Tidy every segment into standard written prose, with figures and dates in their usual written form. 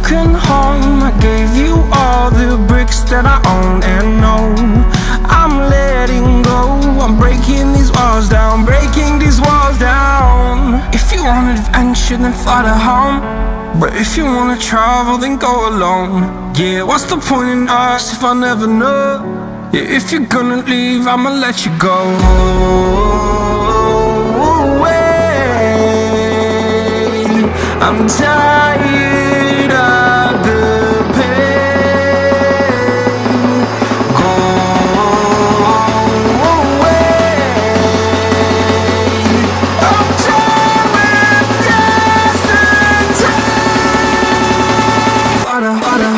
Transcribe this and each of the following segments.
broken home. I gave you all the bricks that I own and know. I'm letting go, I'm breaking these walls down, breaking these walls down. If you want adventure, then fly to home. But if you wanna travel, then go alone. Yeah, what's the point in us if I never know? Yeah, if you're gonna leave, I'ma let you go. I'm tired of the pain. Go away. I'm done with yesterday. Harder, harder.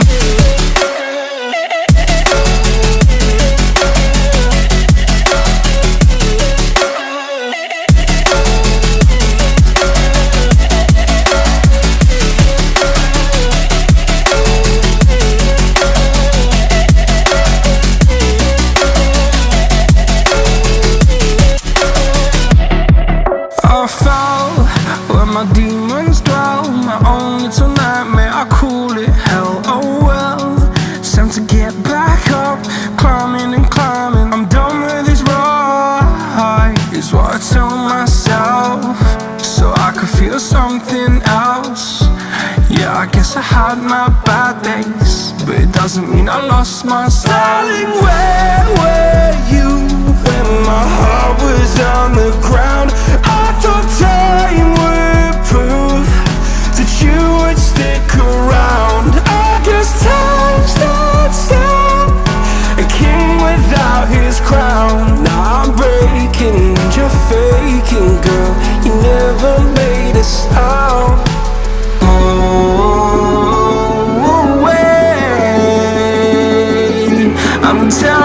I fell where my demons dwell. My own little nightmare, I call it hell. Oh well, it's time to get back up. Climbing and climbing, I'm done with this ride, is what I tell myself, so I could feel something else. Yeah, I guess I had my bad days, but it doesn't mean I lost my style. Darling, where were you when my heart was on the ground? I thought time would prove that you would stick around. I guess time stood still, a king without his crown. Now I'm breaking and you're faking, girl. You never made a sound. Oh, wait, I'm tired.